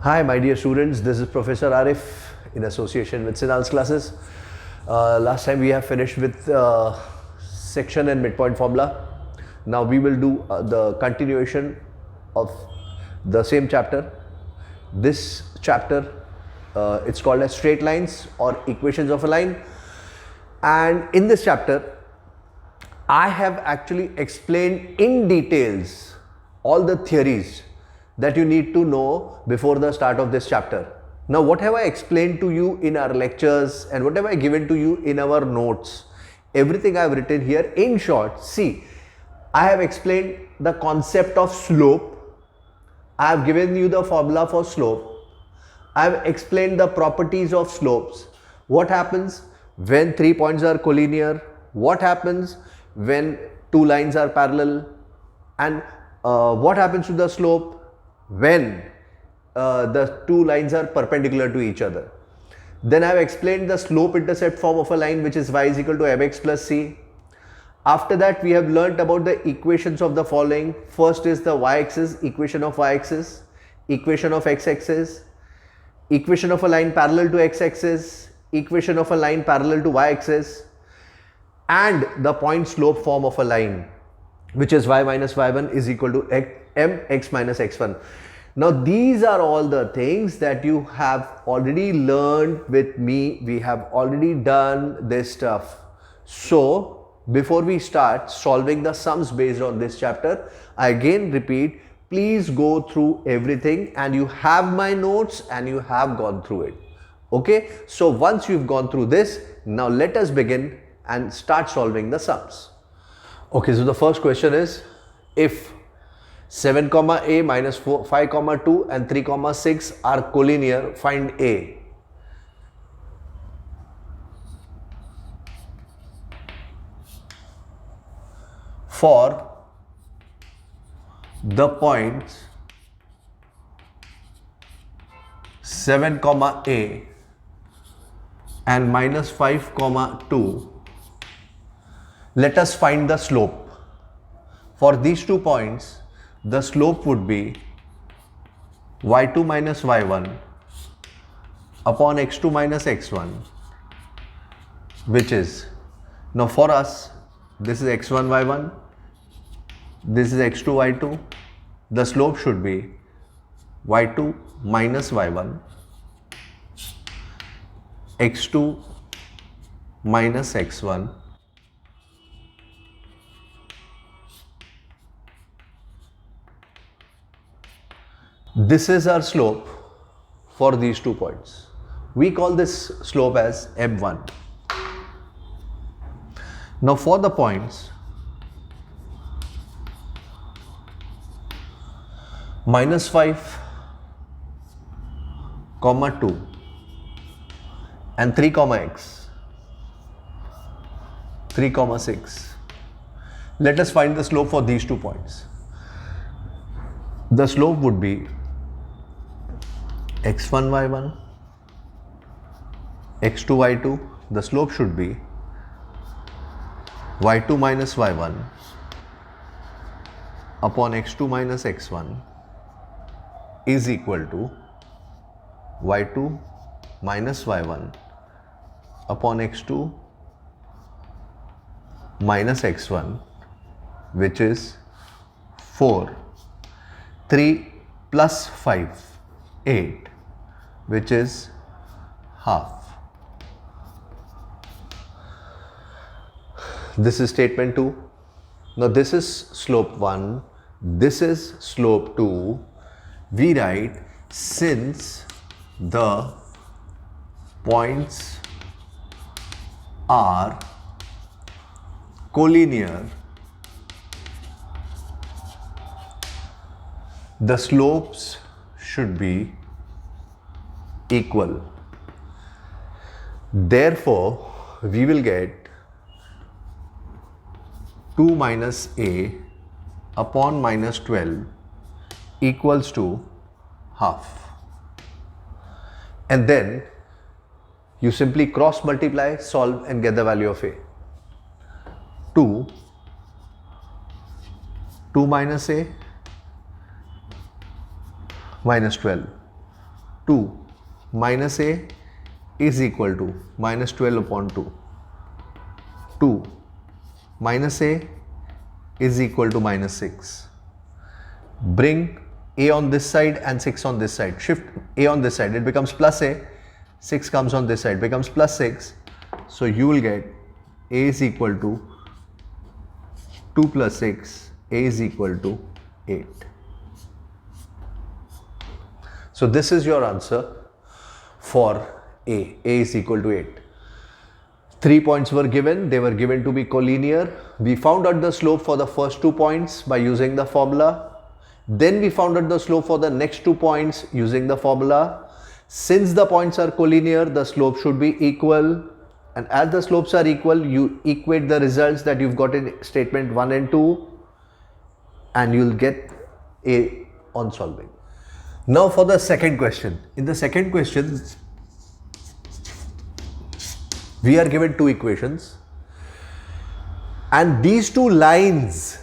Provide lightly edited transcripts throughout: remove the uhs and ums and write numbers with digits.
Hi, my dear students. This is Professor Arif in association with Sinal's classes. Last time we have finished with section and midpoint formula. Now we will do the continuation of the same chapter. This chapter, it's called as straight lines or equations of a line. And in this chapter, I have actually explained in details all the theories that you need to know before the start of this chapter. Now, what have I explained to you in our lectures and what have I given to you in our notes? Everything I have written here in short. See, I have explained the concept of slope. I have given you the formula for slope. I have explained the properties of slopes. What happens when 3 points are collinear? What happens when two lines are parallel? And what happens to the slope when the two lines are perpendicular to each other? Then I have explained the slope intercept form of a line, which is y is equal to mx plus c. After that, we have learnt about the equations of the following. First is the y-axis, equation of y-axis, equation of x-axis, equation of a line parallel to x-axis, equation of a line parallel to y-axis, and the point slope form of a line, which is y minus y1 is equal to mx minus x1. Now these are all the things that you have already learned with me. We have already done this stuff. So before we start solving the sums based on this chapter, I again repeat, please go through everything, and you have my notes and you have gone through it. Okay, so once you've gone through this, now let us begin and start solving the sums. Okay, so the first question is, if 7 comma a minus 4, 5 comma 2 and 3 comma 6 are collinear, find a. For the points 7 comma a and minus 5 comma 2, let us find the slope. For these 2 points, the slope would be y2 minus y1 upon x2 minus x1, which is, now for us, this is x1 y1, this is x2 y2, the slope should be y2 minus y1, x2 minus x1, this is our slope for these 2 points. We call this slope as m1. Now for the points minus 5 comma 2 and 3 comma x, 3 comma 6, let us find the slope for these 2 points. The slope would be x1 y1, x2 y2, the slope should be y2 minus y1 upon x2 minus x1 is equal to y2 minus y1 upon x2 minus x1, which is 4, 3 plus 5, 8, which is half. This is statement 2. Now this is slope 1, this is slope 2. We write, since the points are collinear, the slopes should be equal. Therefore, we will get 2 minus a upon minus 12 equals to half. And then you simply cross multiply, solve and get the value of a. 2 minus a minus 12. 2 minus a is equal to minus 12 upon 2. 2 minus a is equal to minus 6. Bring a on this side and 6 on this side. Shift a on this side. It becomes plus a. 6 comes on this side. Becomes plus 6. So you will get a is equal to 2 plus 6. A is equal to 8. So this is your answer for A. A is equal to 8. 3 points were given. They were given to be collinear. We found out the slope for the first 2 points by using the formula. Then we found out the slope for the next 2 points using the formula. Since the points are collinear, the slope should be equal. And as the slopes are equal, you equate the results that you've got in statement 1 and 2 and you'll get A on solving. Now for the second question. In the second question, we are given 2 equations and these 2 lines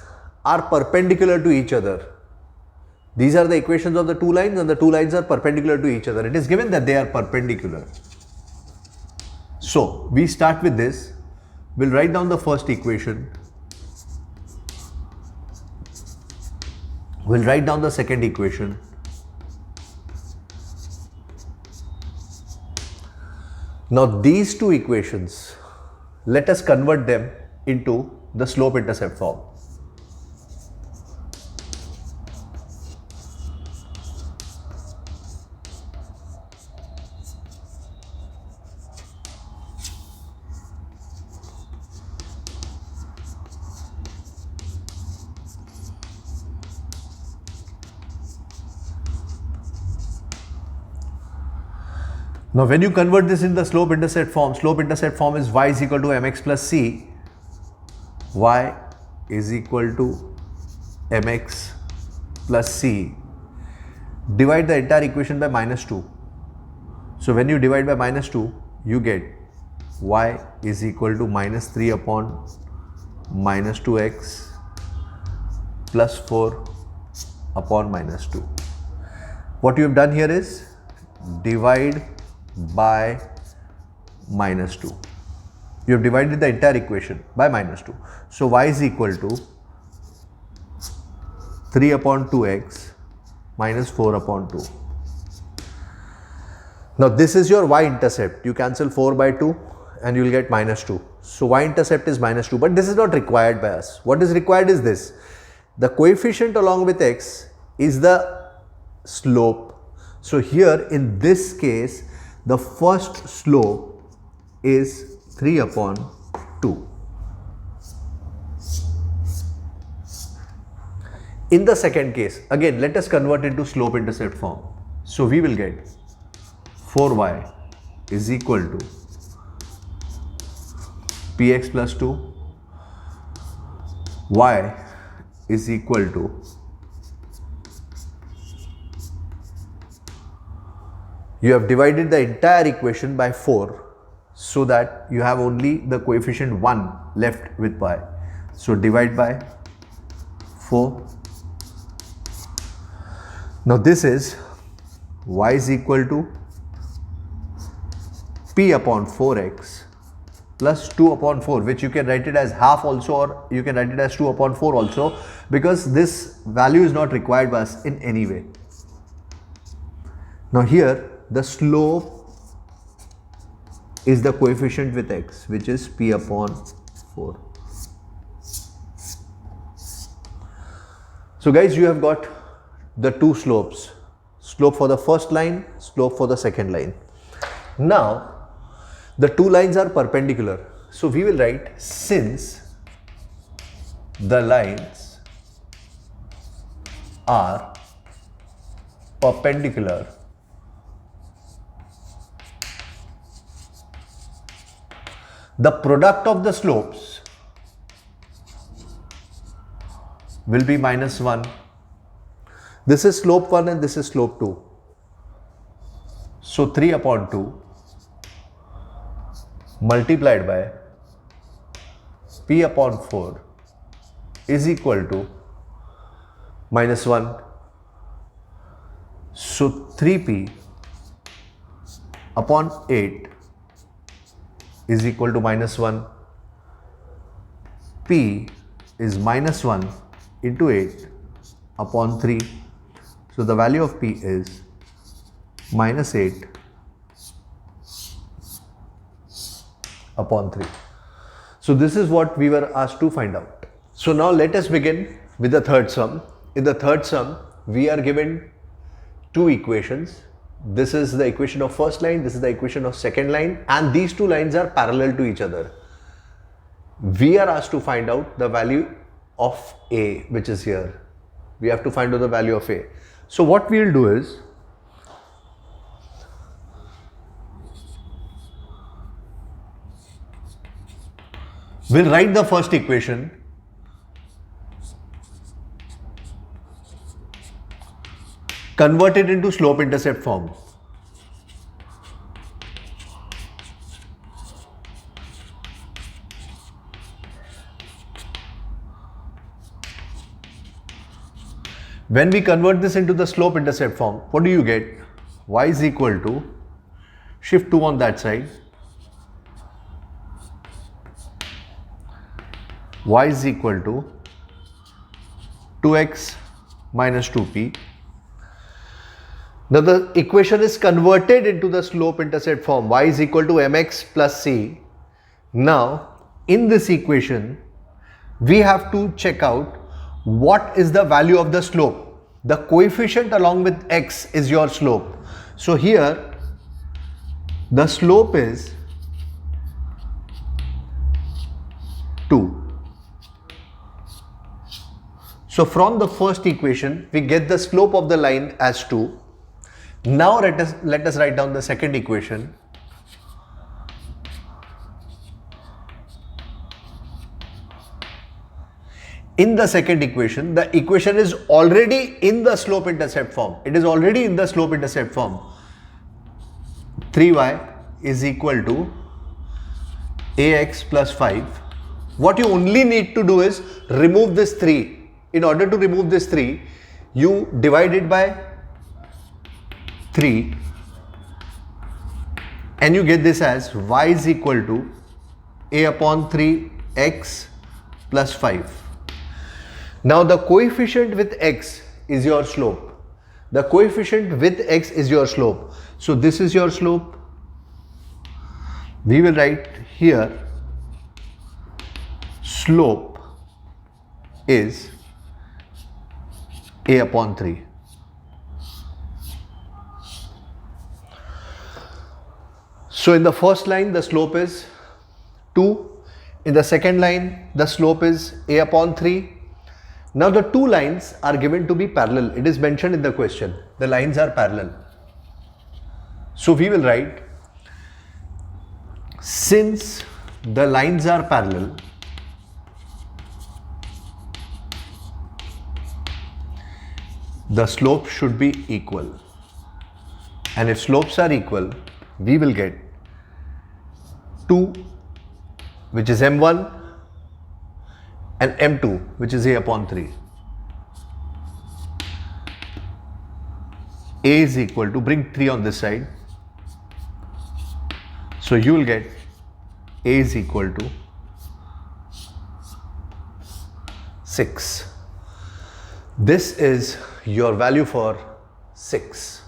are perpendicular to each other. These are the equations of the 2 lines and the 2 lines are perpendicular to each other. It is given that they are perpendicular. So we start with this. We'll write down the first equation. We'll write down the second equation. Now these 2 equations, let us convert them into the slope-intercept form. Now when you convert this in the slope-intercept form is y is equal to mx plus c. Y is equal to mx plus c. Divide the entire equation by minus 2. So when you divide by minus 2, you get y is equal to minus 3 upon minus 2x plus 4 upon minus 2. What you have done here is divide by minus 2. You have divided the entire equation by minus 2. So y is equal to 3 upon 2x minus 4 upon 2. Now this is your y-intercept. You cancel 4 by 2 and you will get minus 2. So y-intercept is minus 2, but this is not required by us. What is required is this. The coefficient along with x is the slope. So here in this case, the first slope is 3 upon 2. In the second case, again let us convert into slope-intercept form. So we will get 4y is equal to px plus 2, y is equal to you have divided the entire equation by 4 so that you have only the coefficient 1 left with y. So divide by 4. Now this is y is equal to p upon 4x plus 2 upon 4, which you can write it as half also, or you can write it as 2 upon 4 also, because this value is not required by us in any way. Now here the slope is the coefficient with x, which is p upon 4. So guys, you have got the 2 slopes. Slope for the first line, slope for the second line. Now the 2 lines are perpendicular. So we will write, since the lines are perpendicular, the product of the slopes will be minus 1. This is slope 1 and this is slope 2. So 3 upon 2 multiplied by p upon 4 is equal to minus 1. So 3p upon 8 is equal to minus 1. P is minus 1 into 8 upon 3. So the value of P is minus 8 upon 3. So this is what we were asked to find out. So now let us begin with the third sum. In the third sum, we are given two equations. This is the equation of first line, this is the equation of second line, and these two lines are parallel to each other. We are asked to find out the value of A, which is here. We have to find out the value of A. So what we will do is, we'll write the first equation, convert it into slope-intercept form. When we convert this into the slope-intercept form, what do you get? Y is equal to, shift 2 on that side, y is equal to 2x minus 2p. Now the equation is converted into the slope-intercept form, y is equal to mx plus c. Now in this equation, we have to check out what is the value of the slope. The coefficient along with x is your slope. So here the slope is 2. So from the first equation, we get the slope of the line as 2. Now let us write down the second equation. In the second equation, the equation is already in the slope-intercept form. It is already in the slope-intercept form. 3y is equal to ax plus 5. What you only need to do is remove this 3. In order to remove this 3, you divide it by 3 and you get this as y is equal to a upon 3 x plus 5. Now the coefficient with x is your slope. The coefficient with x is your slope. So this is your slope. We will write here slope is a upon 3. So in the first line the slope is 2. In the second line the slope is a upon 3. Now the two lines are given to be parallel. It is mentioned in the question. The lines are parallel. So we will write, since the lines are parallel, the slope should be equal. And if slopes are equal, we will get 2, which is m1, and m2, which is a upon 3. A is equal to, bring 3 on this side. So you will get A is equal to 6. This is your value for 6.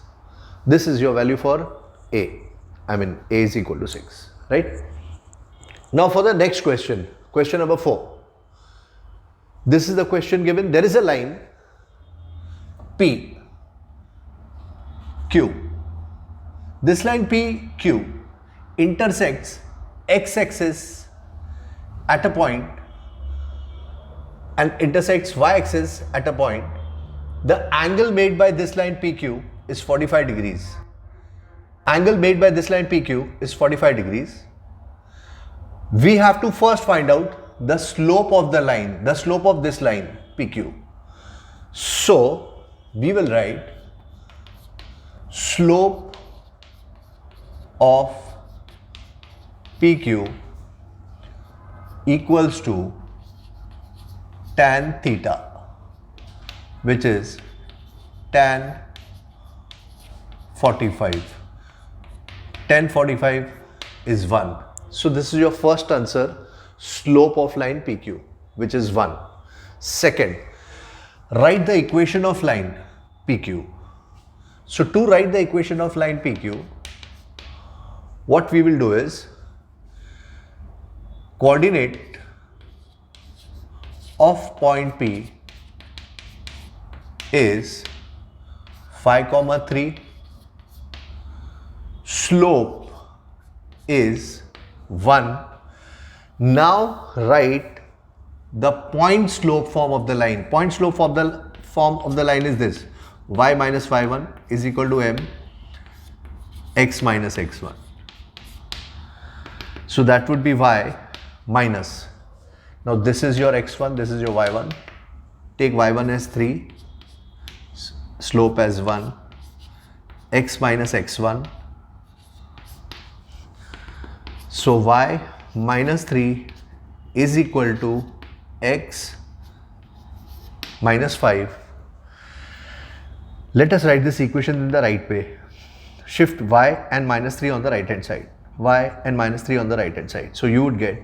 This is your value for A. I mean A is equal to 6, right? Now for the next question, question number 4. This is the question given. There is a line P, Q. This line P, Q intersects x-axis at a point and intersects y-axis at a point. The angle made by this line PQ is 45 degrees. Angle made by this line PQ is 45 degrees. We have to first find out the slope of the line, the slope of this line PQ. So we will write slope of PQ equals to tan theta, which is tan 45. 1045 is 1. So this is your first answer, slope of line PQ, which is 1. Second, write the equation of line PQ. So to write the equation of line PQ, what we will do is coordinate of point P is 5, 3. Slope is 1. Now write the point slope form of the line. Point slope form of the line is this: y minus y1 is equal to m x minus x1. So that would be y minus. Now this is your x1, this is your y1. Take y1 as 3, slope as 1, x minus x1. So y minus 3 is equal to x minus 5. Let us write this equation in the right way. Shift y and minus 3 on the right hand side. Y and minus 3 on the right hand side. So you would get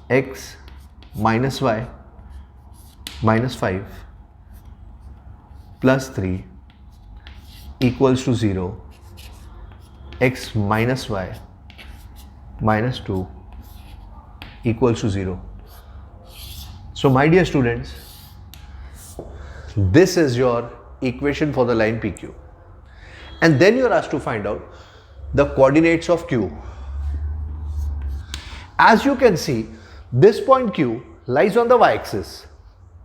x minus y minus 5 plus 3 equals to 0. X minus y minus 2 equals to 0. So my dear students, this is your equation for the line PQ. And then you are asked to find out the coordinates of Q. As you can see, this point Q lies on the y-axis.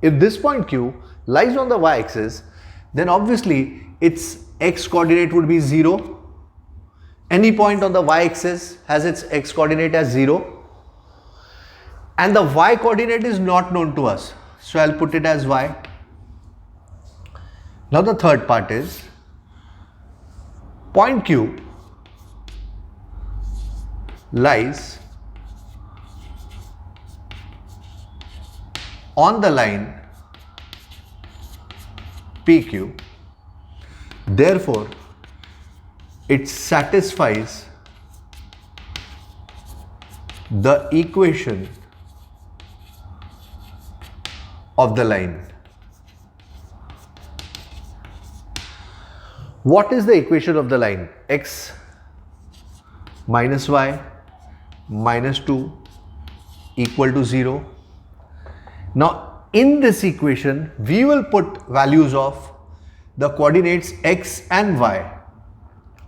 If this point Q lies on the y-axis, then obviously its x coordinate would be 0. Any point on the y-axis has its x coordinate as 0. And the y coordinate is not known to us. So I'll put it as y. Now the third part is point Q lies on the line PQ. Therefore, it satisfies the equation of the line. What is the equation of the line? X minus y minus 2 equal to 0. Now in this equation we will put values of the coordinates x and y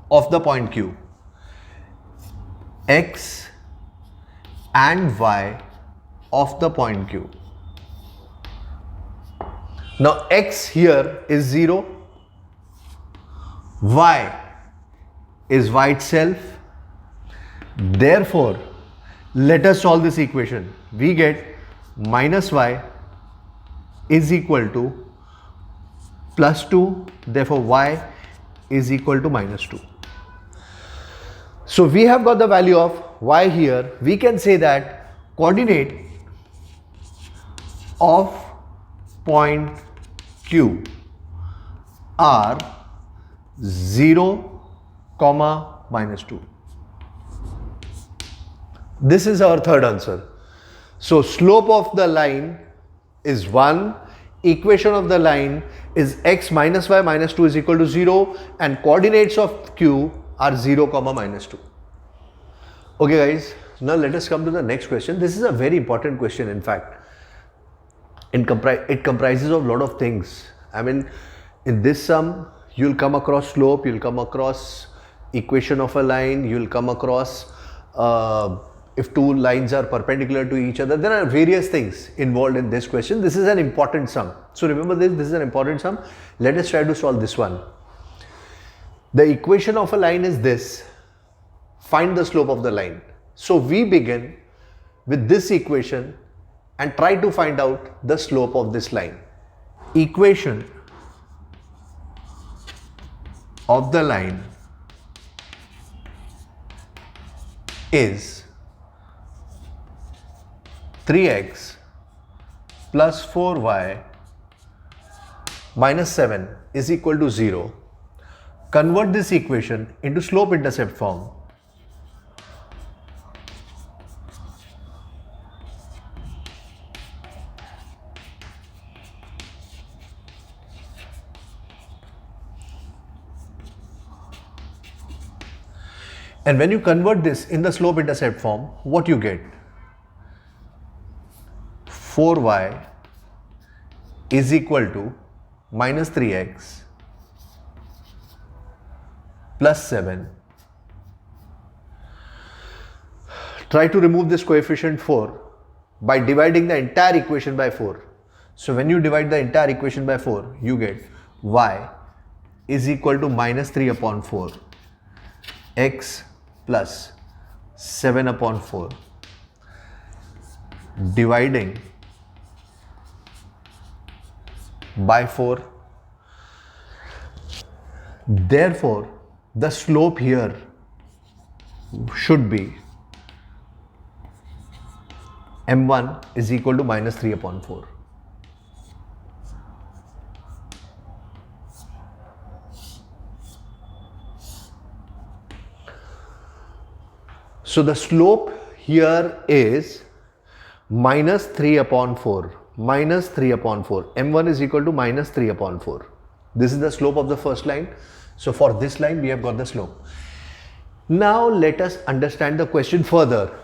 of the point Q. X and y of the point Q. Now x here is 0, y is y itself. Therefore, let us solve this equation. We get minus y is equal to plus 2. Therefore, y is equal to minus 2. So we have got the value of y here. We can say that coordinate of point Q are 0, minus 2. This is our third answer. So slope of the line is 1, equation of the line is x minus y minus 2 is equal to 0, and coordinates of Q are 0, minus 2. Okay guys, now let us come to the next question. This is a very important question. In fact, it comprises of a lot of things. I mean, in this sum you'll come across slope, you'll come across equation of a line, you'll come across if two lines are perpendicular to each other. There are various things involved in this question. This is an important sum. So remember this is an important sum. Let us try to solve this one. The equation of a line is this. Find the slope of the line. So we begin with this equation and try to find out the slope of this line. Equation of the line is 3x plus 4y minus 7 is equal to 0. Convert this equation into slope intercept form. And when you convert this in the slope intercept form, what you get? 4y is equal to minus 3x plus 7. Try to remove this coefficient 4 by dividing the entire equation by 4. So when you divide the entire equation by 4, you get y is equal to minus 3 upon 4 x plus 7 upon 4 dividing by 4. Therefore, the slope here should be m1 is equal to minus 3 upon 4. So the slope here is minus 3 upon 4. Minus 3 upon 4. m1 is equal to minus 3 upon 4. This is the slope of the first line. So for this line we have got the slope. Now let us understand the question further.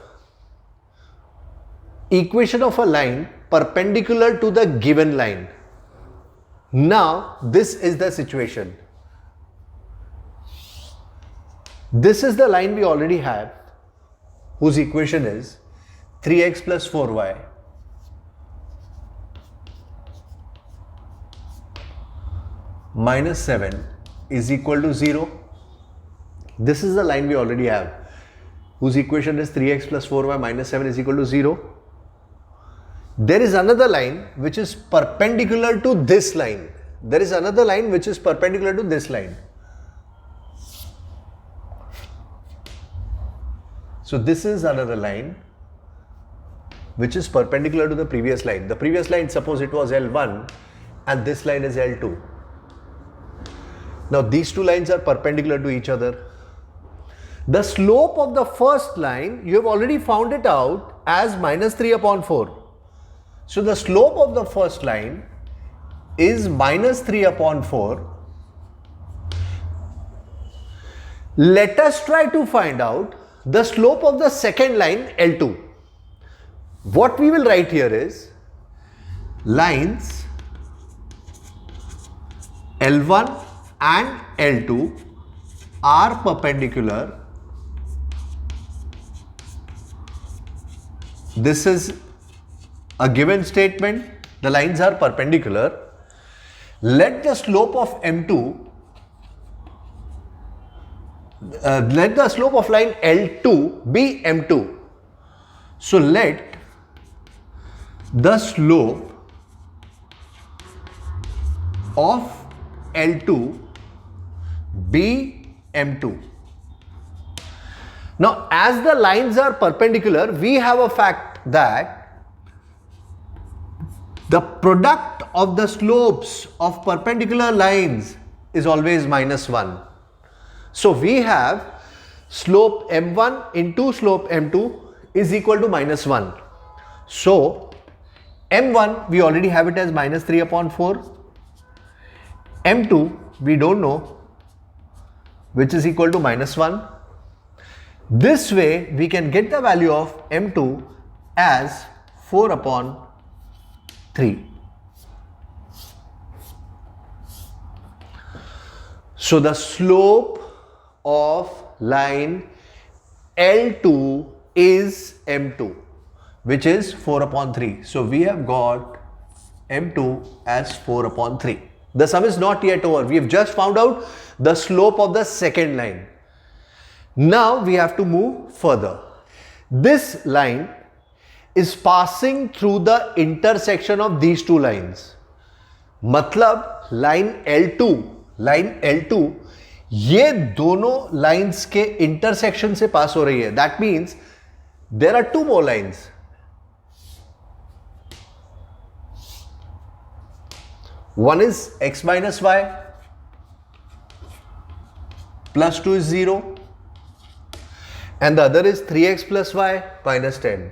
Equation of a line perpendicular to the given line. Now this is the situation. This is the line we already have, whose equation is 3x plus 4y minus 7 is equal to 0. This is the line we already have, whose equation is 3x plus 4y minus 7 is equal to 0. There is another line which is perpendicular to this line. There is another line which is perpendicular to this line. So this is another line which is perpendicular to the previous line. The previous line, suppose it was L1 and this line is L2. Now these two lines are perpendicular to each other. The slope of the first line, you have already found it out as minus 3 upon 4. So the slope of the first line is minus 3 upon 4. Let us try to find out the slope of the second line L2. What we will write here is lines L1 and L2 are perpendicular. This is a given statement. The lines are perpendicular. Let the slope of M2 let the slope of line L2 be M2. So let the slope of L2 be M2. Now as the lines are perpendicular, we have a fact that the product of the slopes of perpendicular lines is always minus 1. So we have slope M1 into slope M2 is equal to minus 1. So M1 we already have it as minus 3 upon 4. M2 we don't know, which is equal to minus 1. This way we can get the value of M2 as 4 upon 3. So the slope of line L2 is M2, which is 4 upon 3. So we have got M2 as 4 upon 3. The sum is not yet over. We have just found out the slope of the second line. Now we have to move further. This line is passing through the intersection of these two lines. मतलब line L2 ये दोनों lines के intersection से पास हो रही है. That means there are two more lines. One is x minus y plus 2 is 0 and the other is 3x plus y minus 10.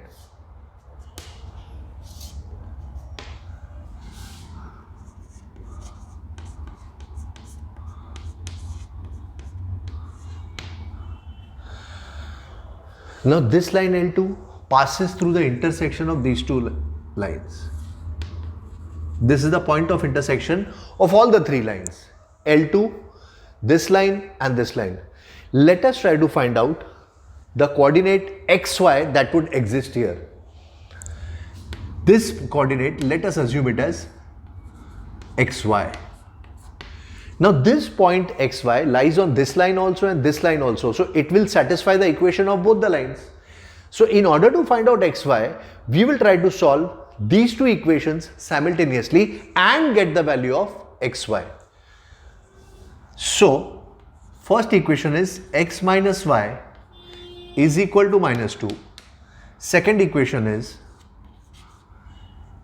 Now this line L2 passes through the intersection of these two lines. This is the point of intersection of all the three lines. L2, this line and this line. Let us try to find out the coordinate xy that would exist here. This coordinate, let us assume it as xy. Now this point xy lies on this line also and this line also. So it will satisfy the equation of both the lines. So in order to find out xy, we will try to solve these two equations simultaneously and get the value of xy. So first equation is x minus y is equal to minus 2. Second equation is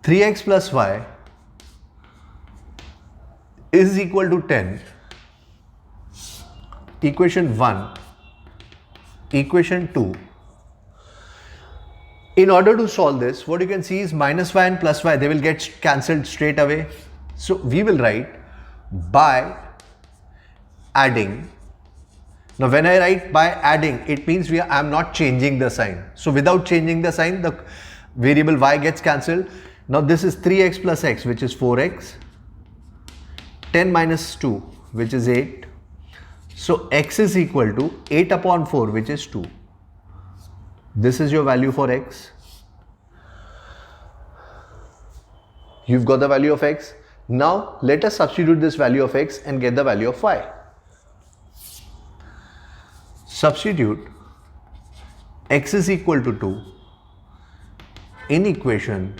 3x plus y is equal to 10. Equation 1, equation 2. In order to solve this, what you can see is minus y and plus y, they will get cancelled straight away. So we will write by adding. Now when I write by adding, it means I am not changing the sign. So without changing the sign, the variable y gets cancelled. Now this is 3x plus x, which is 4x. 10 minus 2, which is 8. So x is equal to 8 upon 4, which is 2. This is your value for x. You've got the value of x. Now let us substitute this value of x and get the value of y. Substitute x is equal to 2 in equation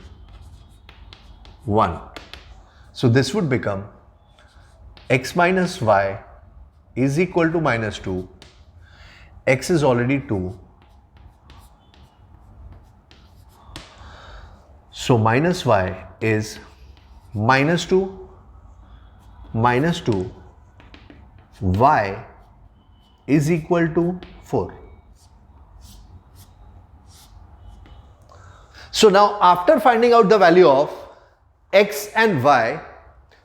1. So this would become x minus y is equal to minus 2. X is already 2. So minus y is minus 2, y is equal to 4. So now after finding out the value of x and y,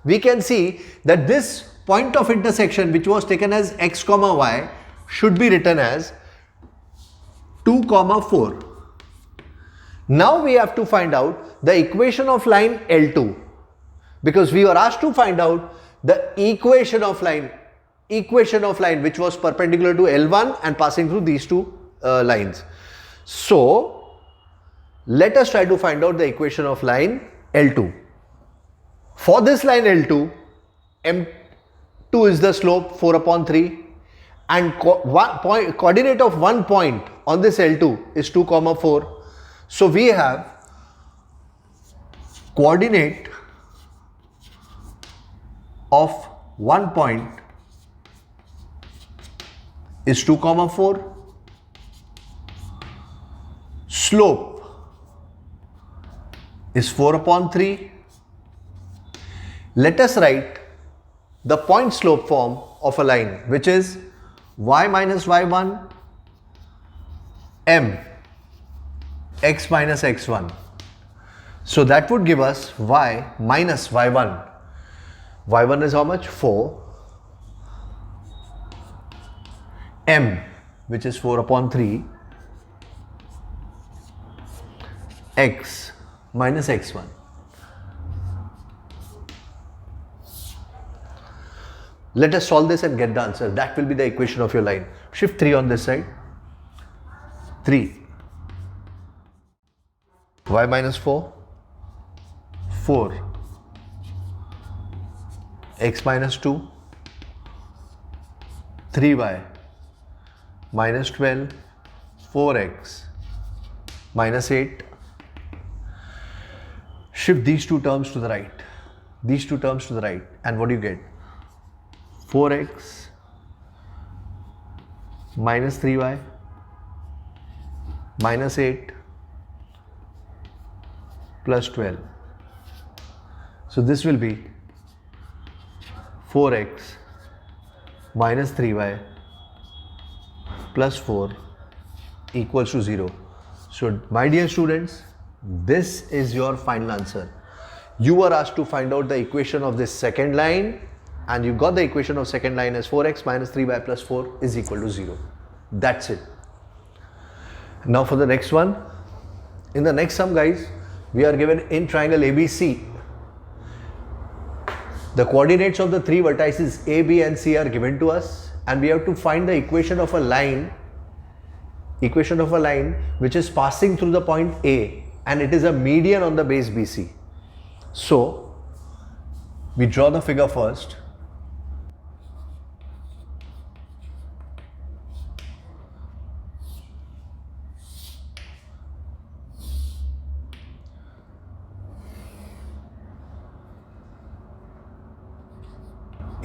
we can see that this point of intersection, which was taken as x comma y, should be written as 2 comma 4. Now we have to find out the equation of line L2, because we were asked to find out the equation of line which was perpendicular to L1 and passing through these two lines. So let us try to find out the equation of line L2. For this line L2, M2 is the slope 4 upon 3 and coordinate of one point on this L2 is 2 comma 4. So we have coordinate of one point is 2 comma 4. Slope is 4 upon 3. Let us write the point slope form of a line, which is y minus y1 m x minus x1. So that would give us y minus y1. y1 is how much? 4. m, which is 4 upon 3, x minus x1. Let us solve this and get the answer. That will be the equation of your line. Shift 3 on this side. 3. Y minus 4. 4. X minus 2. 3y minus 12. 4x minus 8. Shift these two terms to the right. These two terms to the right. And what do you get? 4x minus 3y minus 8 plus 12. So this will be 4x minus 3y plus 4 equals to 0. So my dear students, this is your final answer. You were asked to find out the equation of this second line and you got the equation of second line as 4x minus 3y plus 4 is equal to 0. That's it. Now for the next one. In the next sum, guys, we are given in triangle ABC. The coordinates of the three vertices A, B and C are given to us, and we have to find the equation of a line which is passing through the point A, and it is a median on the base BC. So we draw the figure first.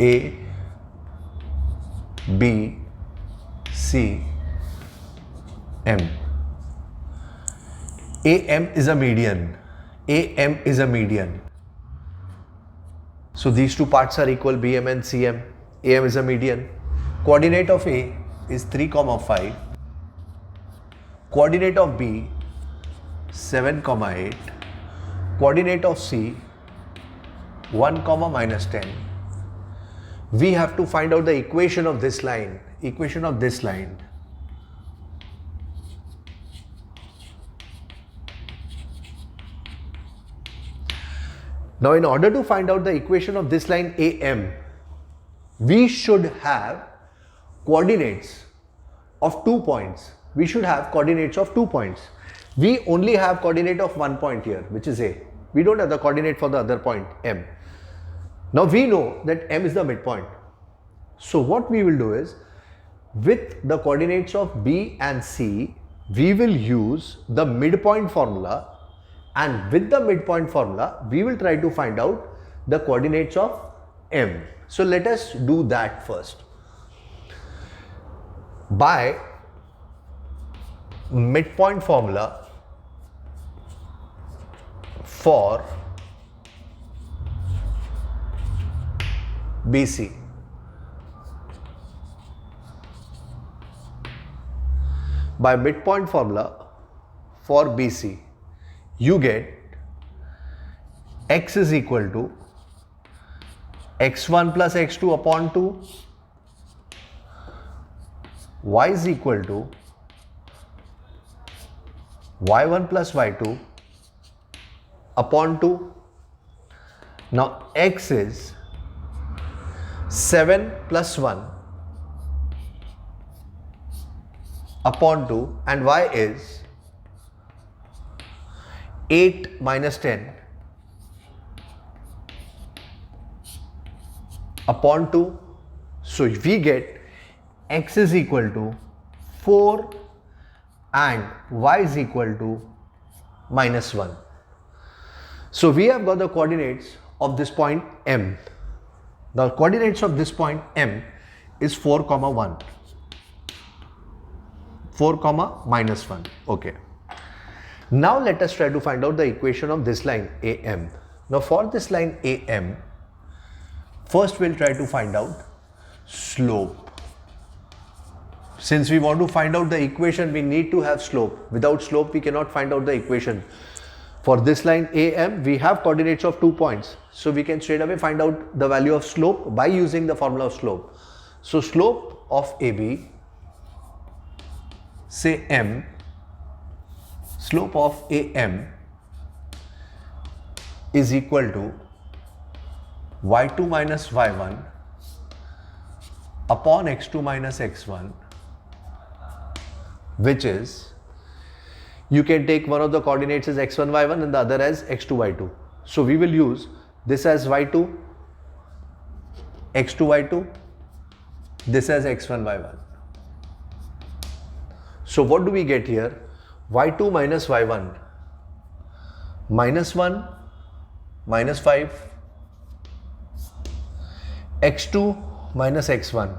A, B, C, M. AM is a median. AM is a median. So these two parts are equal, BM and CM. AM is a median. Coordinate of A is 3, 5. Coordinate of B 7, 8. Coordinate of C 1, -10. We have to find out the equation of this line. Equation of this line. Now, in order to find out the equation of this line AM, we should have coordinates of 2 points. We should have coordinates of 2 points. We only have coordinate of 1 point here, which is A. We don't have the coordinate for the other point, M. Now we know that M is the midpoint. So what we will do is, with the coordinates of B and C, we will use the midpoint formula, and with the midpoint formula, we will try to find out the coordinates of M. So let us do that first. By midpoint formula for BC. By midpoint formula for BC, you get x is equal to x1 plus x2 upon 2, y is equal to y1 plus y2 upon 2. Now x is 7 plus 1 upon 2, and y is 8 minus 10 upon 2. So we get x is equal to 4 and y is equal to -1. So we have got the coordinates of this point M. The coordinates of this point M is 4, 1. 4, -1. Okay. Now let us try to find out the equation of this line AM. Now for this line AM, first we'll try to find out slope. Since we want to find out the equation, we need to have slope. Without slope, we cannot find out the equation. For this line AM, we have coordinates of 2 points. So we can straight away find out the value of slope by using the formula of slope. So slope of AB, say M, slope of AM is equal to y2 minus y1 upon x2 minus x1, which is, you can take one of the coordinates as x1, y1 and the other as x2, y2. So we will use this as y2, x2, y2, this as x1, y1. So what do we get here? y2 minus y1, -1, -5, x2 minus x1,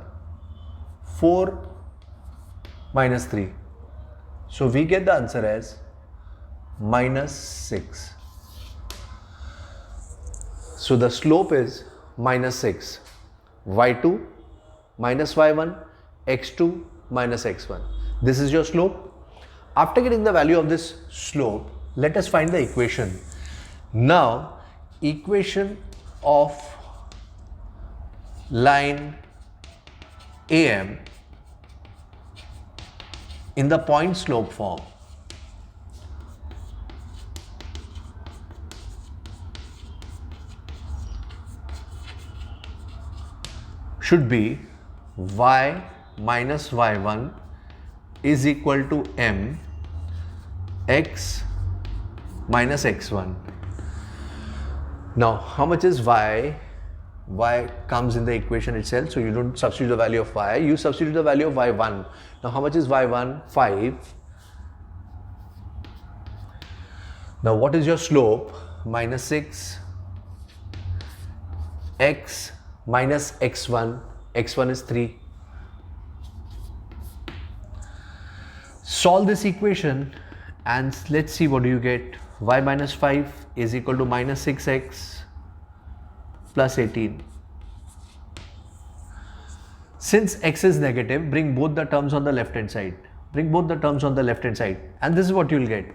4, -3. So we get the answer as -6. So the slope is -6. y2 minus y1, x2 minus x1. This is your slope. After getting the value of this slope, let us find the equation. Now, equation of line AM in the point slope form should be y minus y1 is equal to m x minus x1. Now, how much is y? Y comes in the equation itself, so you don't substitute the value of y, you substitute the value of y1. Now, how much is y1? 5. Now, what is your slope? Minus 6. X minus x1. x1 is 3. Solve this equation and let's see what do you get. Y minus 5 is equal to minus 6x plus 18. Since x is negative, bring both the terms on the left hand side. Bring both the terms on the left hand side and this is what you will get.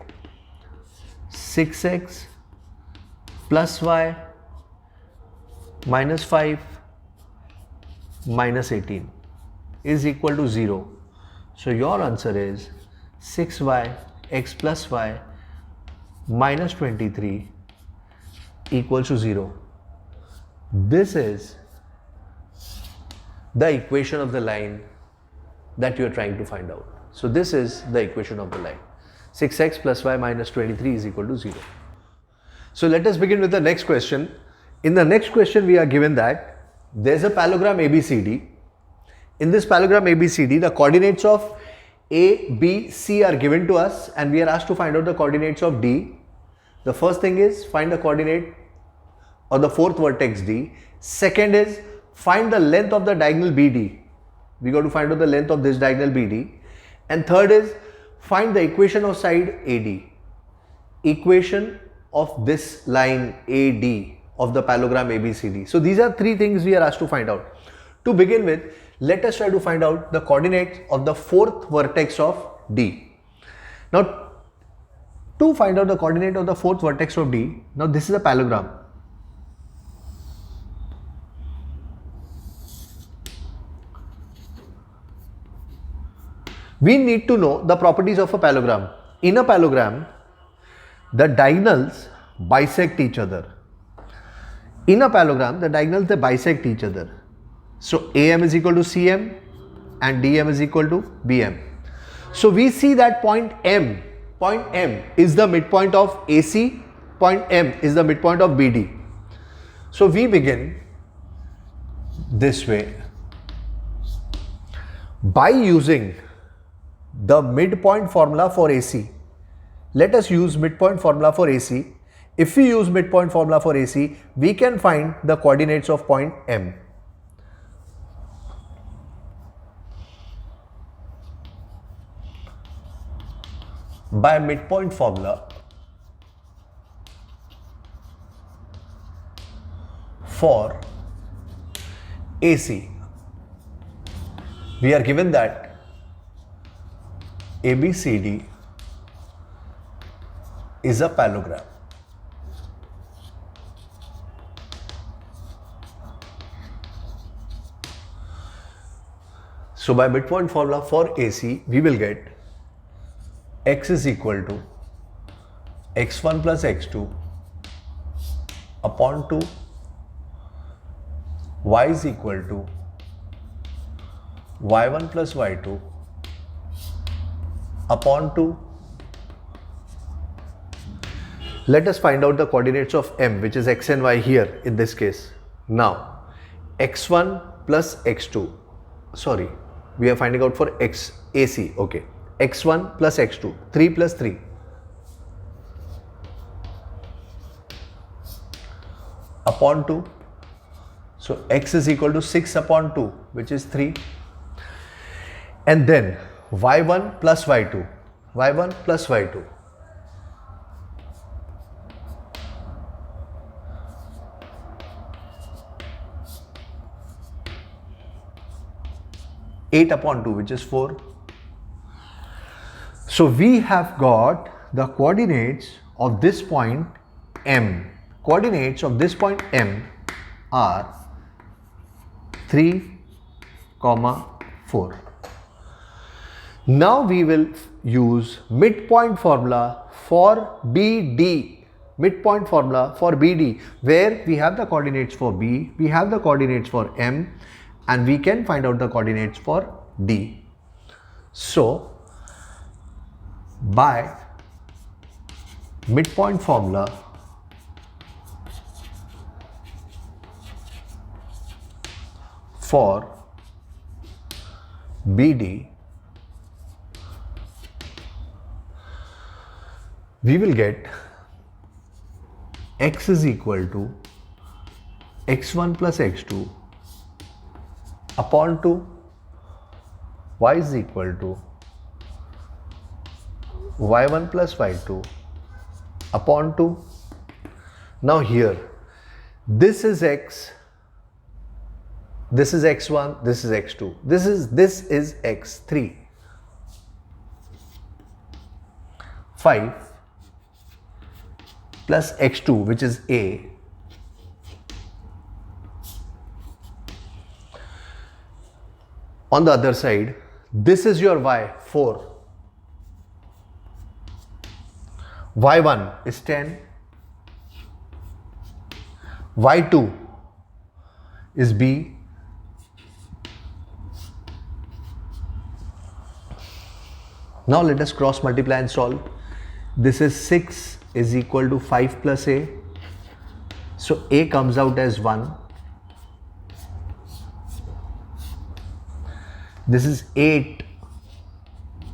6x plus y minus 5 minus 18 is equal to 0. So your answer is 6y x plus y minus 23 equals to 0. This is the equation of the line that you are trying to find out. So this is the equation of the line. 6x plus y minus 23 is equal to 0. So let us begin with the next question. In the next question we are given that there is a parallelogram ABCD. In this parallelogram ABCD, the coordinates of A, B, C are given to us and we are asked to find out the coordinates of D. The first thing is find the coordinate or the fourth vertex D. Second is find the length of the diagonal BD. We got to find out the length of this diagonal BD. And third is find the equation of side AD. Equation of this line AD of the parallelogram ABCD. So these are three things we are asked to find out. To begin with, let us try to find out the coordinates of the fourth vertex of D. Now, to find out the coordinate of the fourth vertex of D, now this is a parallelogram. We need to know the properties of a parallelogram. In a parallelogram, the diagonals bisect each other. In a parallelogram, the diagonals they bisect each other. So AM is equal to CM and DM is equal to BM. So we see that point M is the midpoint of AC, point M is the midpoint of BD. So we begin this way by using the midpoint formula for AC. Let us use midpoint formula for AC. If we use midpoint formula for AC, we can find the coordinates of point M. By midpoint formula for AC, we are given that ABCD is a parallelogram. So by midpoint formula for AC, we will get x is equal to x1 plus x2 upon 2, y is equal to y1 plus y2 upon 2. Let us find out the coordinates of M, which is x and y here in this case. Now, x1 plus x2, sorry, we are finding out for x AC, okay. x1 plus x2, 3 plus 3. Upon 2. So x is equal to 6 upon 2, which is 3. And then y1 plus y2, y1 plus y2. Eight upon 2, which is 4. So we have got the coordinates of this point M. Coordinates of this point M are 3, 4. Now we will use midpoint formula for BD. Midpoint formula for BD, where we have the coordinates for B, we have the coordinates for M, and we can find out the coordinates for D. So, by midpoint formula, for BD, we will get x is equal to x1 plus x2 upon 2, y is equal to y1 plus y2 upon 2. Now here, this is x, this is x1, this is x2, this is x3. 5 plus x2, which is a, on the other side, this is your y, 4. y1 is 10, y2 is b, now let us cross multiply and solve. This is 6 is equal to 5 plus a, so a comes out as 1. This is 8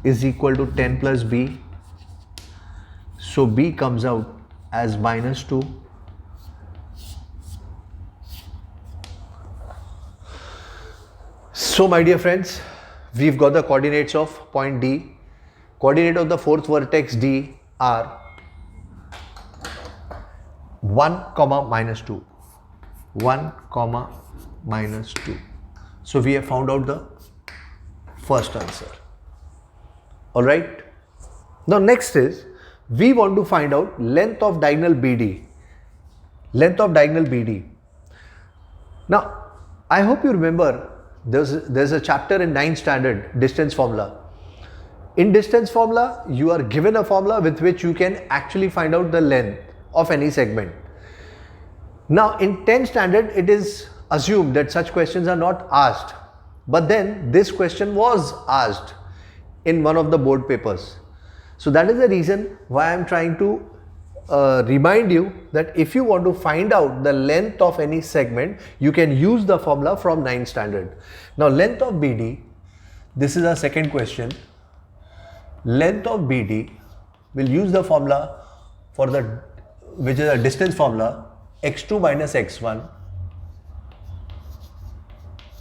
is equal to 10 plus b, so b comes out as minus 2. So my dear friends, we've got the coordinates of point D. Coordinate of the fourth vertex D are 1 comma minus 2, 1 comma minus 2. So we have found out the first answer. Alright. Now next is, we want to find out length of diagonal BD. Length of diagonal BD. Now I hope you remember there's a chapter in 9th standard, distance formula. In distance formula, you are given a formula with which you can actually find out the length of any segment. Now in 10th standard, it is assumed that such questions are not asked. But then this question was asked in one of the board papers. So that is the reason why I am trying to remind you that if you want to find out the length of any segment, you can use the formula from 9th standard. Now length of BD, this is our second question. Length of BD, we'll use the formula for the, which is a distance formula, x2 minus x1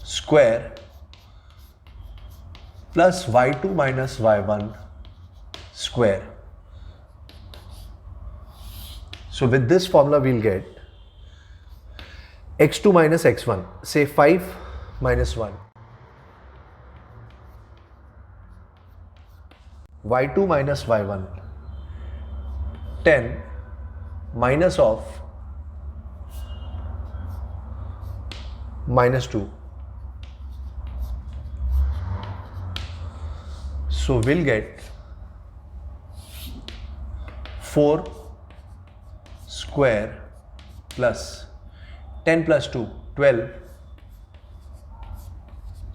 square plus y2 minus y1 square. So with this formula we'll get x2 minus x1, say 5 minus 1, y2 minus y1, 10 minus of minus 2. So we'll get 4 square plus 10 plus 2, 12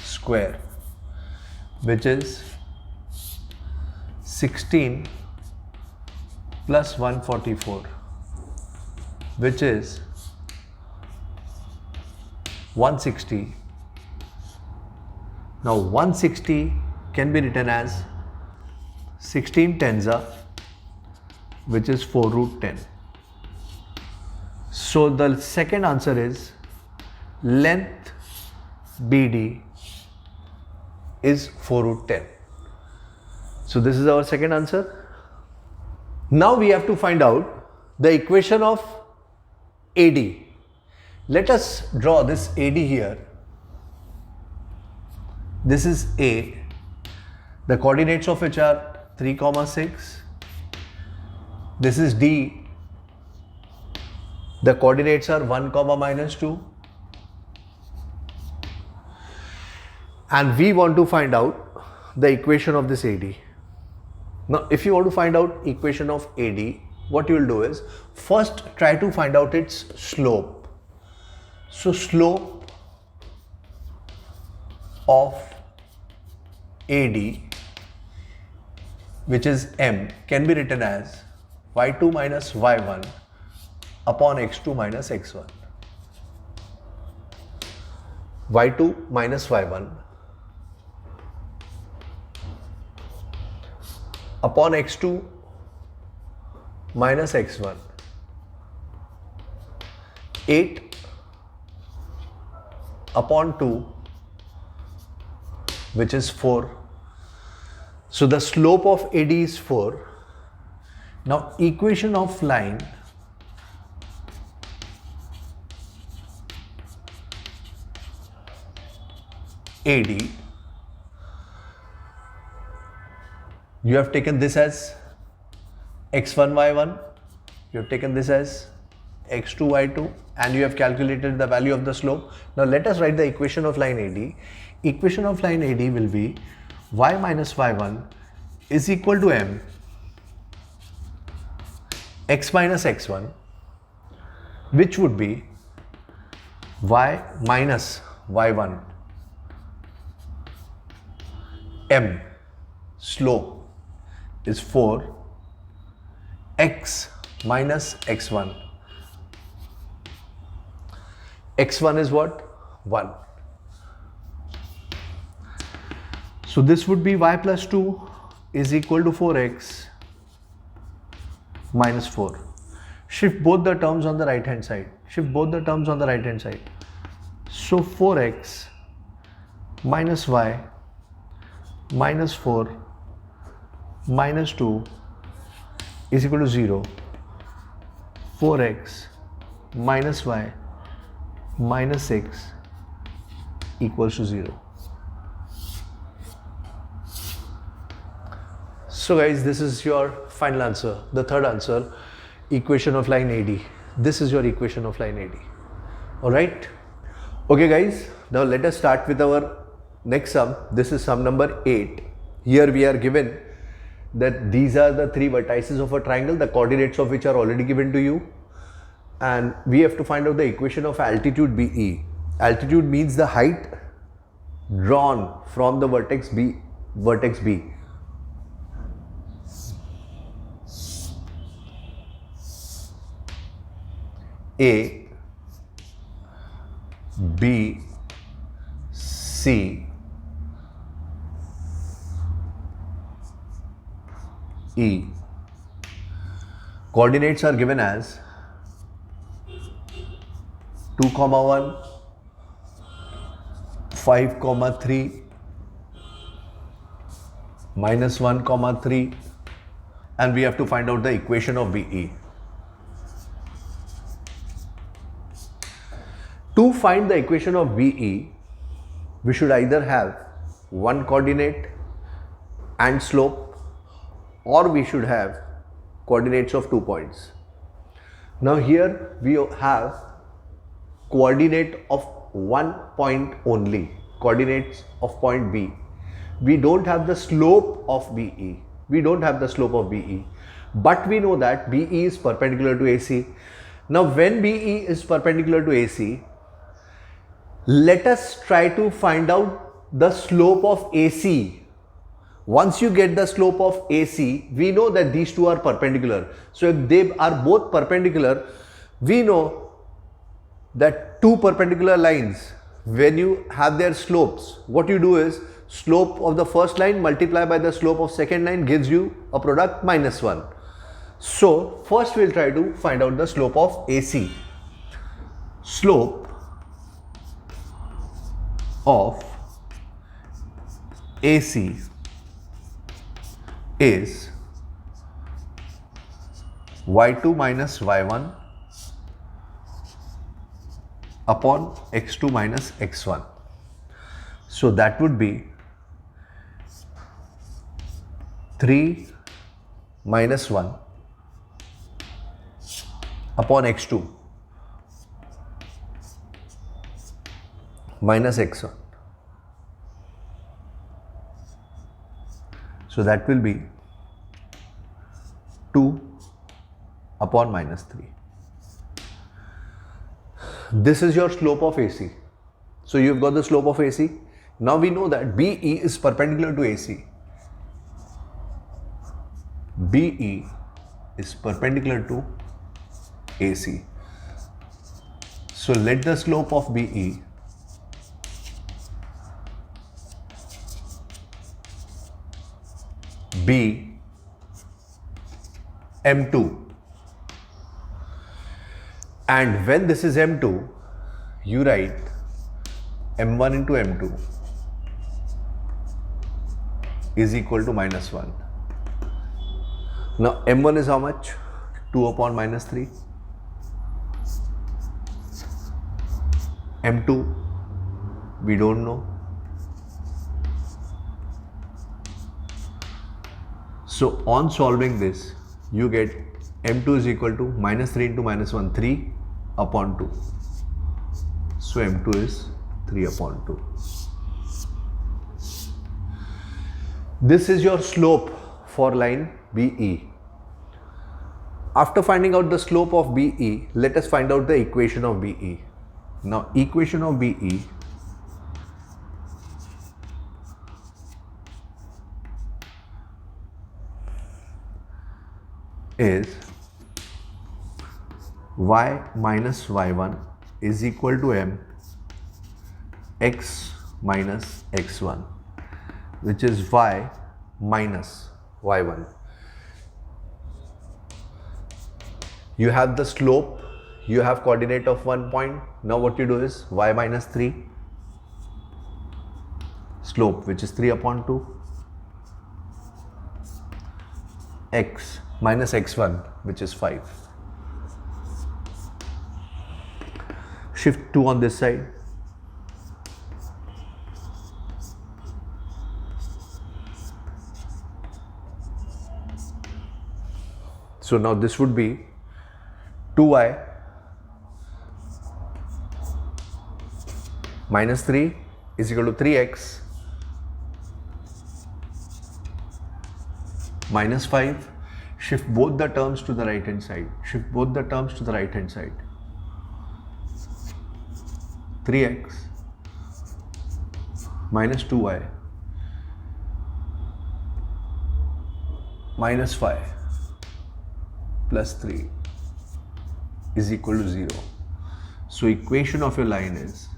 square, which is 16 plus 144, which is 160. Now 160 can be written as 16 tensa, which is 4 root 10. So the second answer is length BD is 4 root 10. So this is our second answer. Now we have to find out the equation of AD. Let us draw this AD here. This is A. The coordinates of which are 3, 6. This is D. The coordinates are 1, minus 2. And we want to find out the equation of this AD. Now, if you want to find out equation of AD, what you will do is first try to find out its slope. So slope of AD, which is m, can be written as y2 minus y1 upon x2 minus x1. y2 minus y1 upon x2 minus x1. 8 upon 2, which is 4. So the slope of AD is 4. Now equation of line AD, you have taken this as x1 y1, you have taken this as x2 y2, and you have calculated the value of the slope. Now let us write the equation of line AD. Equation of line AD will be y minus y1 is equal to m x minus x1, which would be y minus y1 m, slope is 4, x minus x1. x1 is what? 1. So this would be y plus 2 is equal to 4x minus 4. Shift both the terms on the right hand side. Shift both the terms on the right hand side. So 4x minus y minus 4 minus 2 is equal to 0. 4x minus y minus 6 equals to 0. So guys, this is your final answer, the third answer, equation of line AD. This is your equation of line AD. Alright. Okay guys, now let us start with our next sum. This is sum number 8. Here we are given that these are the three vertices of a triangle, the coordinates of which are already given to you. And we have to find out the equation of altitude BE. Altitude means the height drawn from the vertex B. A, B, C, E. Coordinates are given as 2, 1, 5, 3, minus 1, 3, and we have to find out the equation of BE. To find the equation of BE, we should either have one coordinate and slope, or we should have coordinates of 2 points. Now here we have coordinate of 1 point only, coordinates of point B. We don't have the slope of BE. But we know that BE is perpendicular to AC. Now when BE is perpendicular to AC, let us try to find out the slope of AC. Once you get the slope of AC, we know that these two are perpendicular. So if they are both perpendicular, we know that two perpendicular lines, when you have their slopes, what you do is slope of the first line multiply by the slope of second line gives you a product minus 1. So first we'll try to find out the slope of AC. Slope of AC is y2 minus y1 upon x2 minus x1. So that would be 3 minus 1 upon x2 minus x1. So that will be 2 upon minus 3. This is your slope of AC. So you've got the slope of AC. Now we know that BE is perpendicular to AC. BE is perpendicular to AC. So let the slope of BE be M2. And when this is M2, you write M1 into M2 is equal to minus 1. Now M1 is how much? 2 upon minus 3. M2 we don't know. So on solving this, you get M2 is equal to minus 3 into minus 1, 3 upon 2. So M2 is 3 upon 2. This is your slope for line BE. After finding out the slope of BE, let us find out the equation of BE. Now equation of BE is y minus y1 is equal to m x minus x1, which is y minus y1. You have the slope, you have coordinate of 1 point. Now what you do is y minus 3, slope which is 3 upon 2, x minus x1 which is 5. Shift 2 on this side. So now this would be 2y minus 3 is equal to 3x minus 5. Shift both the terms to the right hand side. Shift both the terms to the right hand side. 3x minus 2y minus 5 plus 3 is equal to 0. So equation of your line is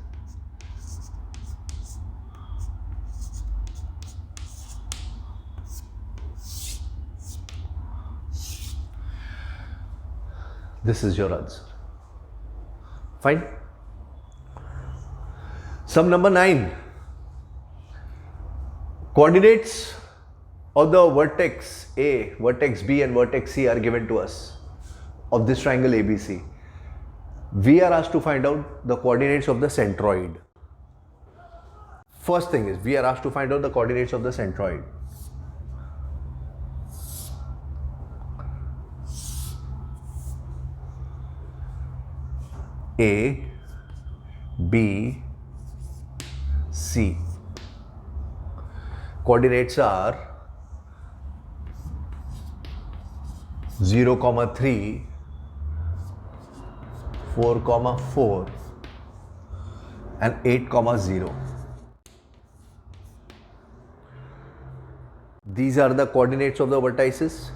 this is your answer. Fine. Sum number 9. Coordinates of the vertex A, vertex B and vertex C are given to us of this triangle ABC. We are asked to find out the coordinates of the centroid. First thing is we are asked to find out the coordinates of the centroid. A, B, C. Coordinates are 0, 3, 4, 4 and 8, 0. These are the coordinates of the vertices.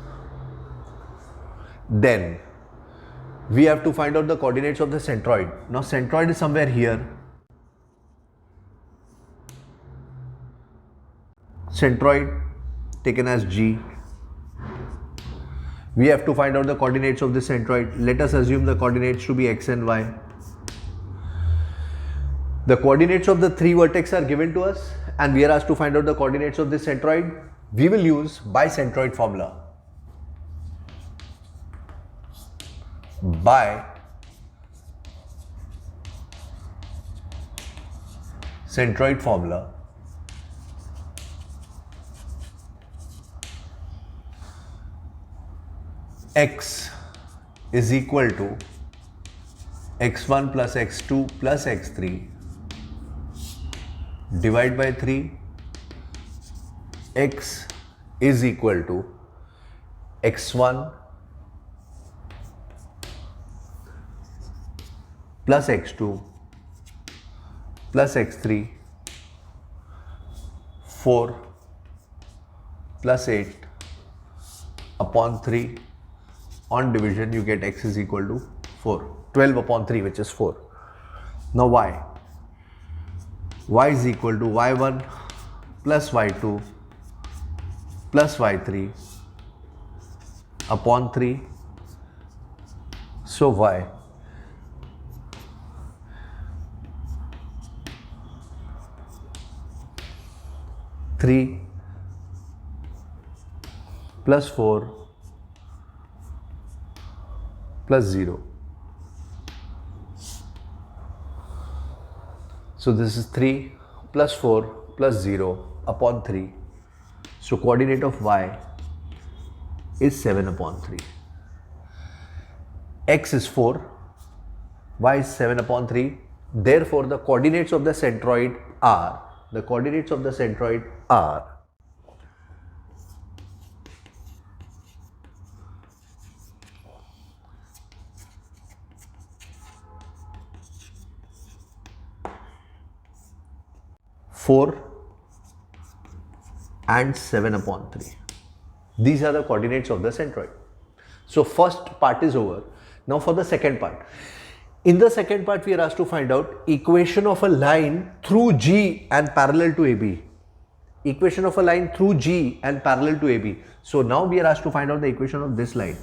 Then we have to find out the coordinates of the centroid. Now centroid is somewhere here. Centroid taken as G. We have to find out the coordinates of the centroid. Let us assume the coordinates to be x and y. The coordinates of the three vertices are given to us and we are asked to find out the coordinates of this centroid. We will use bicentroid formula. Bicentroid formula. X is equal to x1 plus x2 plus x3 divide by 3. X is equal to x1 plus x2 plus x3 4 plus 8 upon 3 on division you get x is equal to 4. 12 upon 3 which is 4. Now y is equal to y1 plus y2 plus y3 upon 3. So y three plus 4 plus 0. So this is 3 plus 4 plus 0 upon 3. So coordinate of y is 7 upon 3. X is 4, y is 7 upon 3. Therefore, the coordinates of the centroid are 4 and 7 upon 3. These are the coordinates of the centroid. So first part is over. Now for the second part. In the second part, we are asked to find out equation of a line through G and parallel to AB. Equation of a line through G and parallel to AB. So now we are asked to find out the equation of this line.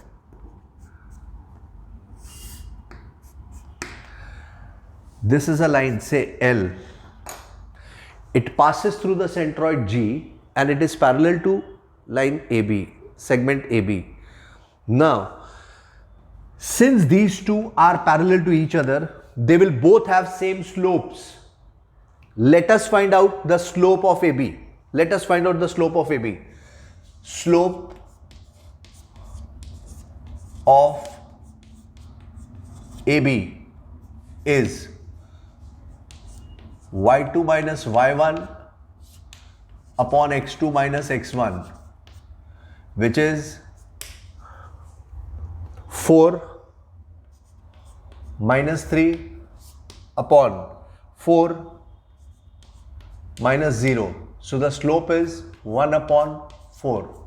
This is a line, say L. It passes through the centroid G and it is parallel to line AB, segment AB. Now, since these two are parallel to each other, they will both have same slopes. Let us find out the slope of AB. Slope of AB is y2 minus y1 upon x2 minus x1, which is 4 minus 3 upon 4 minus 0. So the slope is 1 upon 4.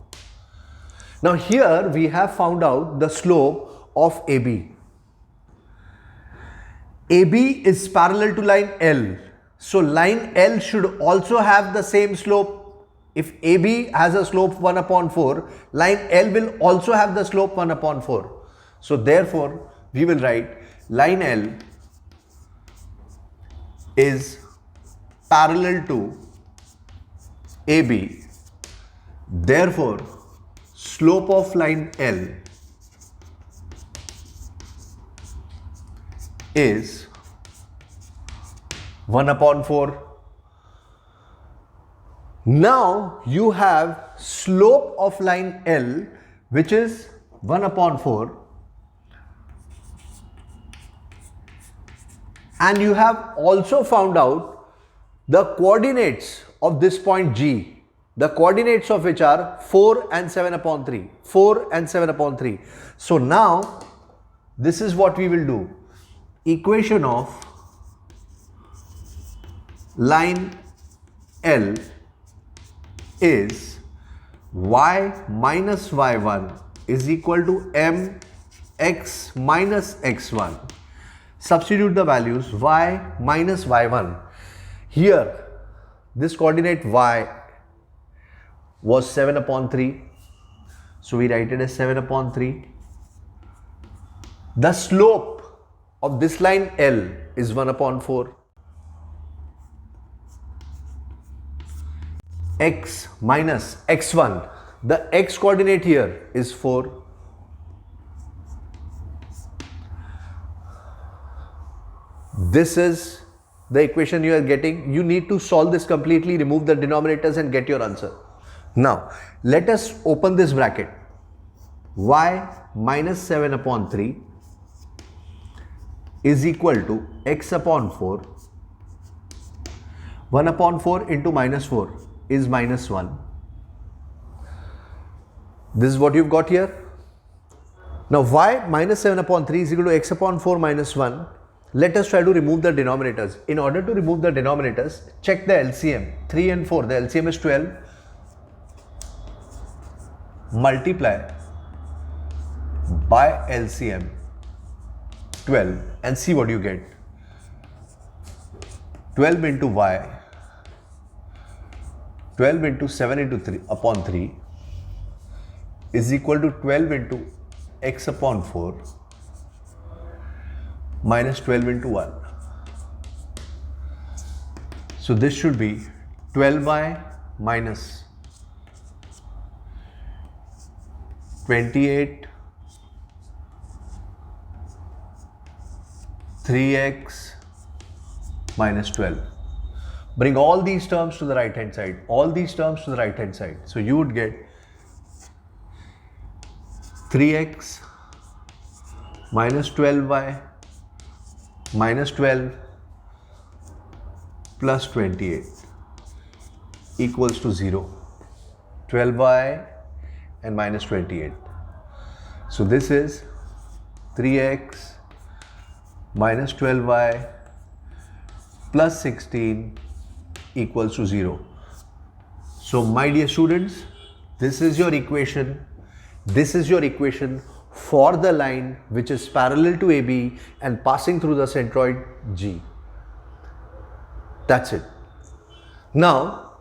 Now here we have found out the slope of AB. AB is parallel to line L. So line L should also have the same slope. If AB has a slope 1 upon 4, line L will also have the slope 1 upon 4. So therefore, we will write line L is parallel to AB. Therefore, slope of line L is 1 upon 4. Now you have slope of line L, which is 1 upon 4, and you have also found out the coordinates of this point G, the coordinates of which are 4 and 7 upon 3. 4 and 7 upon 3. So now this is what we will do. Equation of line L is y minus y1 is equal to mx minus x1. Substitute the values y minus y1. Here, this coordinate y was 7 upon 3. So we write it as 7 upon 3. The slope of this line L is 1 upon 4. X minus x1. The x coordinate here is 4. This is the equation you are getting. You need to solve this completely, remove the denominators and get your answer. Now, let us open this bracket. Y minus 7 upon 3 is equal to x upon 4. 1 upon 4 into minus 4 is minus 1. This is what you've got here. Now y minus 7 upon 3 is equal to x upon 4 minus 1. Let us try to remove the denominators. In order to remove the denominators, check the LCM. 3 and 4, the LCM is 12. Multiply by LCM 12 and see what you get. 12 into y, 12 into 7 into 3 upon 3 is equal to 12 into x upon 4 minus 12 into 1. So this should be 12y minus 28 3x minus 12. Bring all these terms to the right hand side. All these terms to the right hand side. So you would get 3x minus 12y minus 12 plus 28 equals to 0. 12y and minus 28. So this is 3x minus 12y plus 16 equals to 0. So my dear students, this is your equation. This is your equation for the line which is parallel to AB and passing through the centroid G. That's it. Now,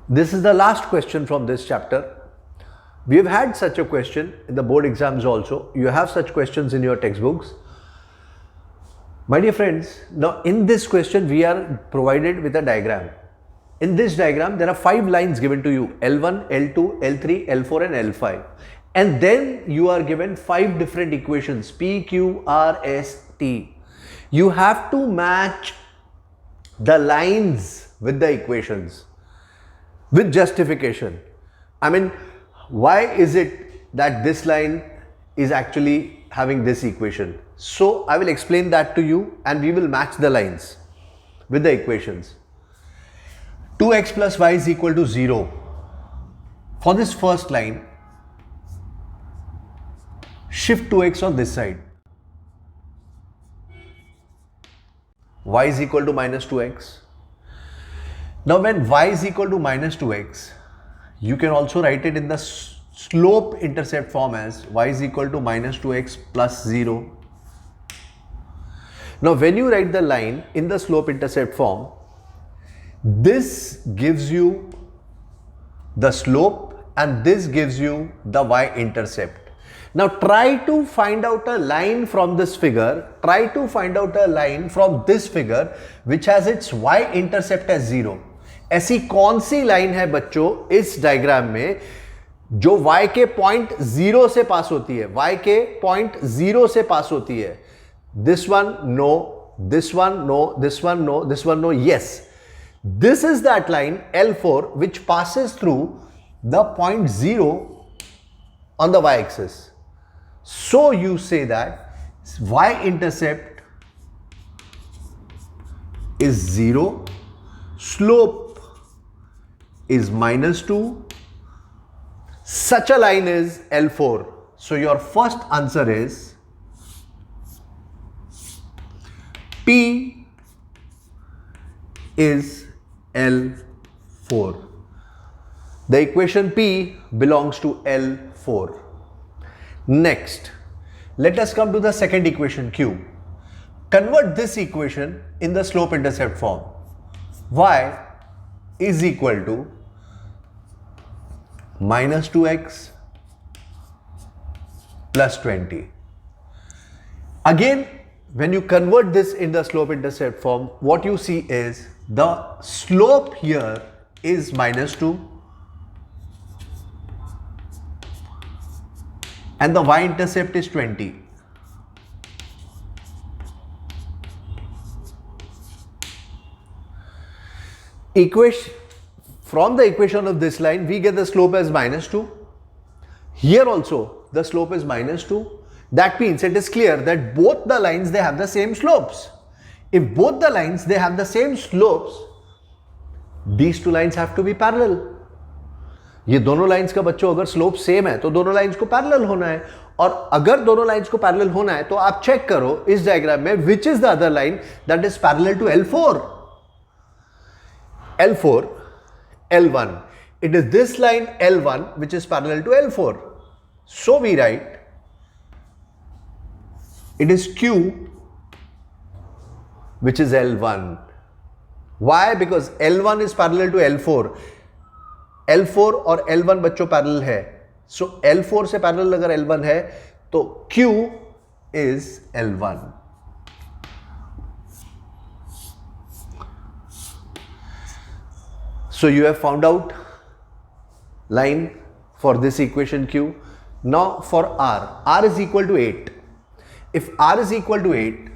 this is the last question from this chapter. We have had such a question in the board exams also. You have such questions in your textbooks. My dear friends, now in this question we are provided with a diagram. In this diagram there are 5 lines given to you, L1, L2, L3, L4 and L5. And then you are given 5 different equations, P, Q, R, S, T. You have to match the lines with the equations with justification. I mean, why is it that this line is actually having this equation? So I will explain that to you and we will match the lines with the equations. 2x plus y is equal to 0. For this first line, shift 2x on this side. Y is equal to minus 2x. Now when y is equal to minus 2x, you can also write it in the slope intercept form as y is equal to minus 2x plus 0. Now when you write the line in the slope intercept form, this gives you the slope and this gives you the y-intercept. Now try to find out a line from this figure, try to find out a line from this figure which has its y-intercept as 0. ऐसी कौन सी line है बच्चों इस diagram में जो y के point 0 से पास होती है, y के पॉइंट 0 से पास होती है? This one no, this one no, this one no, this one no. Yes, this is that line L4 which passes through the point 0 on the y-axis. So you say that y-intercept is 0, slope is minus 2. Such a line is L4. So your first answer is P is L4. The equation P belongs to L4. Next, let us come to the second equation Q. Convert this equation in the slope intercept form. Y is equal to minus 2x plus 20. Again, when you convert this in the slope intercept form, what you see is the slope here is minus 2 and the y-intercept is 20. From the equation of this line, we get the slope as minus 2. Here also, the slope is minus 2. That means it is clear that both the lines, they have the same slopes. If both the lines, they have the same slopes, these two lines have to be parallel. ये दोनों lines का बच्चों अगर slope same है तो दोनों lines को parallel होना है, और अगर दोनों लाइंस को पैरेलल होना है तो आप चेक करो इस डायग्राम में which is the other line that is parallel to L4. L4, L1. It is this line L1 which is parallel to L4. So we write it is Q which is L1. Why? Because L1 is parallel to L4. L4 और L1 बच्चों parallel है, so L4 से parallel अगर L1 है तो Q is L1. So you have found out line for this equation Q. Now for R is equal to 8. If R is equal to 8,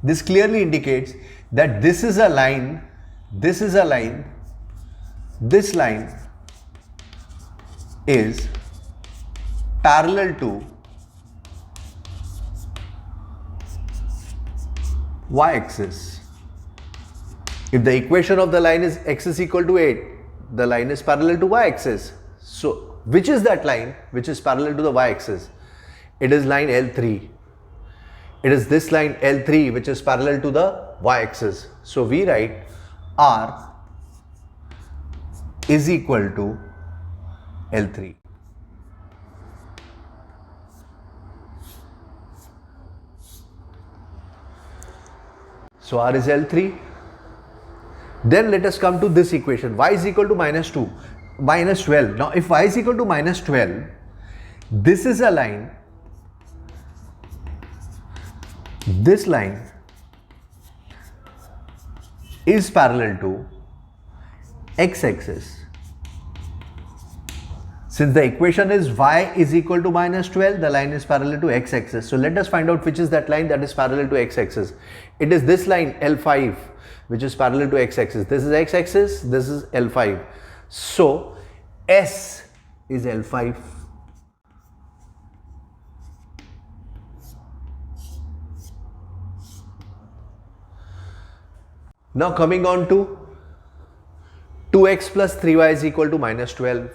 this clearly indicates that this is a line, this is a line, this line is parallel to y-axis. If the equation of the line is x is equal to 8, the line is parallel to y-axis. So, which is that line which is parallel to the y-axis? It is line L3. It is this line L3 which is parallel to the y-axis. So, we write R is equal to L3. So, R is L3. Then let us come to this equation, y is equal to minus 2, minus 12. Now if y is equal to minus 12, this is a line, this line is parallel to x-axis. Since the equation is y is equal to minus 12, the line is parallel to x-axis. So let us find out which is that line that is parallel to x-axis. It is this line L5 which is parallel to x-axis. This is x-axis, this is L5. So S is L5. Now coming on to 2x plus 3y is equal to minus 12.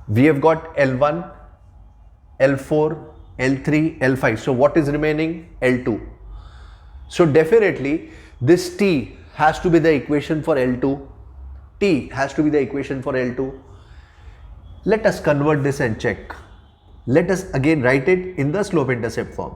We have got L1, L4, L3, L5. So what is remaining? L2. So definitely this T has to be the equation for L2. T has to be the equation for L2. Let us convert this and check. Let us again write it in the slope intercept form.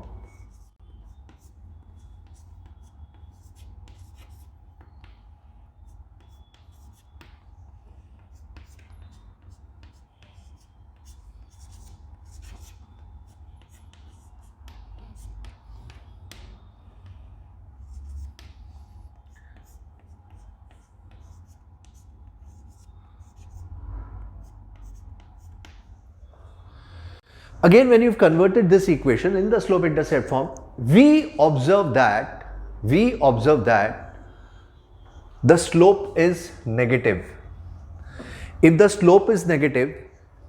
Again, when you've converted this equation in the slope intercept form, we observe that the slope is negative. If the slope is negative,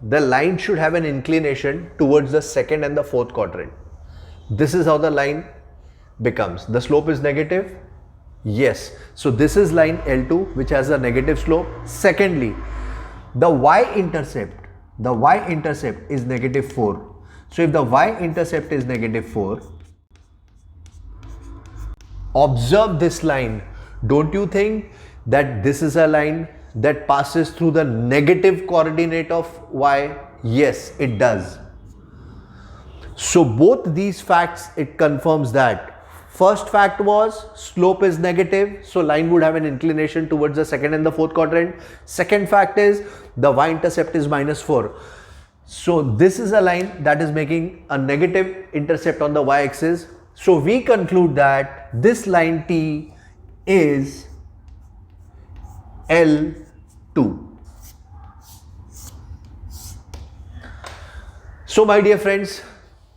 the line should have an inclination towards the second and the fourth quadrant. This is how the line becomes. The slope is negative. Yes. So this is line L2 which has a negative slope. Secondly, the y-intercept is negative 4. So if the y-intercept is negative 4, observe this line. Don't you think that this is a line that passes through the negative coordinate of y? Yes, it does. So both these facts, it confirms that. First fact was slope is negative, so line would have an inclination towards the second and the fourth quadrant. Second fact is the y-intercept is minus 4. So this is a line that is making a negative intercept on the y-axis. So we conclude that this line T is L2. So my dear friends,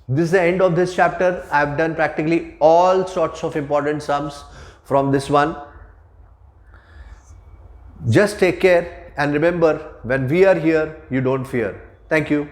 this is the end of this chapter. I have done practically all sorts of important sums from this one. Just take care and remember, when we are here, you don't fear. Thank you.